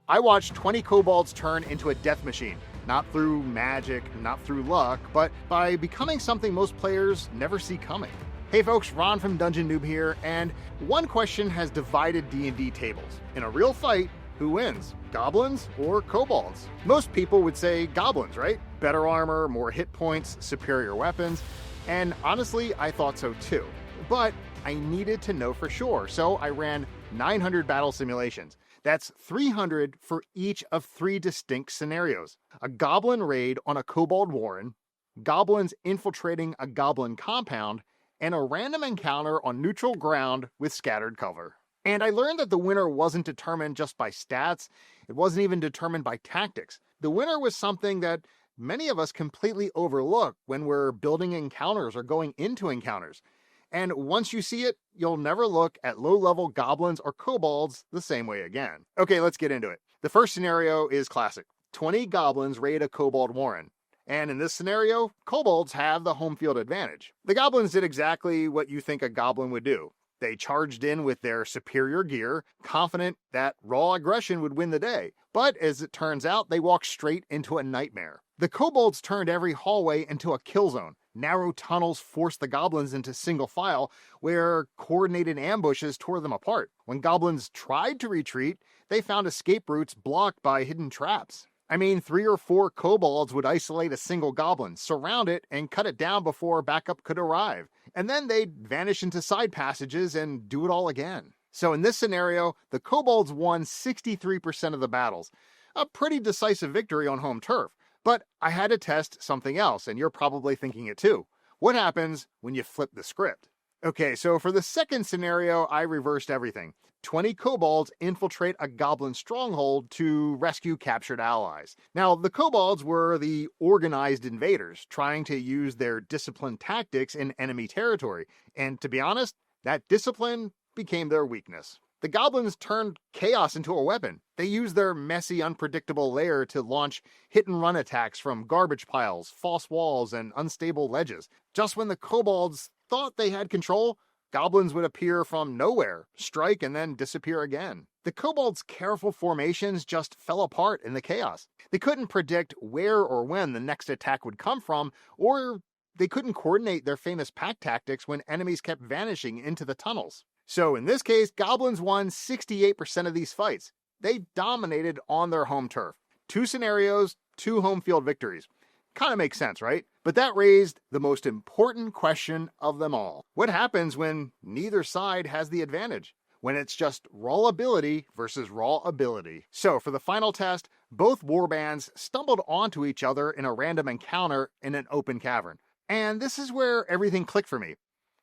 I watched 20 kobolds turn into a death machine, not through magic, not through luck, but by becoming something most players never see coming. Hey folks, Ron from Dungeon Noob here, and one question has divided D&D tables. In a real fight, who wins? Goblins or kobolds? Most people would say goblins, right? Better armor, more hit points, superior weapons, and honestly, I thought so too. But I needed to know for sure, so I ran 900 battle simulations. That's 300 for each of 3 distinct scenarios. A goblin raid on a kobold warren, goblins infiltrating a goblin compound, and a random encounter on neutral ground with scattered cover. And I learned that the winner wasn't determined just by stats, it wasn't even determined by tactics. The winner was something that many of us completely overlook when we're building encounters or going into encounters. And once you see it, you'll never look at low-level goblins or kobolds the same way again. Okay, let's get into it. The first scenario is classic. 20 goblins raid a kobold warren. And in this scenario, kobolds have the home field advantage. The goblins did exactly what you think a goblin would do. They charged in with their superior gear, confident that raw aggression would win the day. But as it turns out, they walked straight into a nightmare. The kobolds turned every hallway into a kill zone. Narrow tunnels forced the goblins into single file, where coordinated ambushes tore them apart. When goblins tried to retreat, they found escape routes blocked by hidden traps. I mean, 3 or 4 kobolds would isolate a single goblin, surround it, and cut it down before backup could arrive. And then they'd vanish into side passages and do it all again. So in this scenario, the kobolds won 63% of the battles. A pretty decisive victory on home turf. But I had to test something else, and you're probably thinking it too. What happens when you flip the script? Okay, so for the second scenario, I reversed everything. 20 kobolds infiltrate a goblin stronghold to rescue captured allies. Now, the kobolds were the organized invaders, trying to use their disciplined tactics in enemy territory. And to be honest, that discipline became their weakness. The goblins turned chaos into a weapon. They used their messy, unpredictable lair to launch hit-and-run attacks from garbage piles, false walls, and unstable ledges. Just when the kobolds thought they had control, goblins would appear from nowhere, strike, and then disappear again. The kobolds' careful formations just fell apart in the chaos. They couldn't predict where or when the next attack would come from, or they couldn't coordinate their famous pack tactics when enemies kept vanishing into the tunnels. So in this case, goblins won 68% of these fights. They dominated on their home turf. 2 scenarios, 2 home field victories. Kind of makes sense, right? But that raised the most important question of them all. What happens when neither side has the advantage? When it's just raw ability versus raw ability. So for the final test, both warbands stumbled onto each other in a random encounter in an open cavern. And this is where everything clicked for me.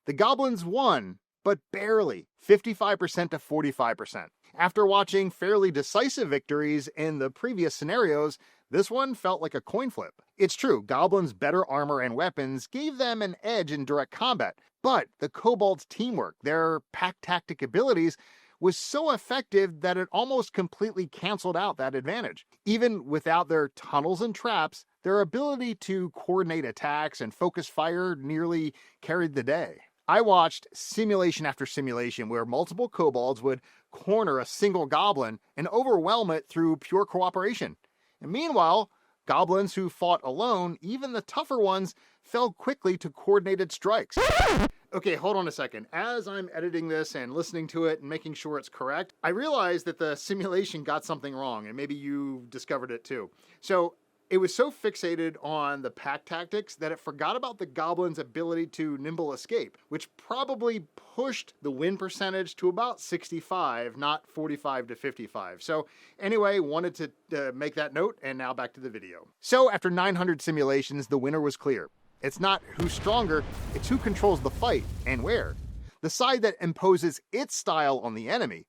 The goblins won, but barely, 55% to 45%. After watching fairly decisive victories in the previous scenarios, this one felt like a coin flip. It's true, goblins' better armor and weapons gave them an edge in direct combat, but the kobolds' teamwork, their pack tactic abilities, was so effective that it almost completely canceled out that advantage. Even without their tunnels and traps, their ability to coordinate attacks and focus fire nearly carried the day. I watched simulation after simulation where multiple kobolds would corner a single goblin and overwhelm it through pure cooperation. And meanwhile, goblins who fought alone, even the tougher ones, fell quickly to coordinated strikes. Okay, hold on a second. As I'm editing this and listening to it and making sure it's correct, I realized that the simulation got something wrong, and maybe you discovered it too. So it was so fixated on the pack tactics that it forgot about the goblins' ability to nimble escape, which probably pushed the win percentage to about 65, not 45 to 55. So anyway, wanted to make that note, and now back to the video. So after 900 simulations, the winner was clear. It's not who's stronger, it's who controls the fight and where. The side that imposes its style on the enemy.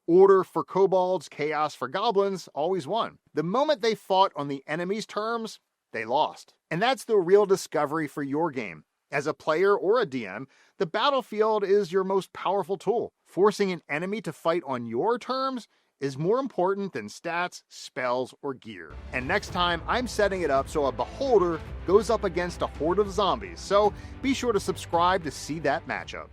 Order for kobolds, chaos for goblins, always won. The moment they fought on the enemy's terms, they lost. And that's the real discovery for your game. As a player or a DM, the battlefield is your most powerful tool. Forcing an enemy to fight on your terms is more important than stats, spells, or gear. And next time, I'm setting it up so a beholder goes up against a horde of zombies, so be sure to subscribe to see that matchup.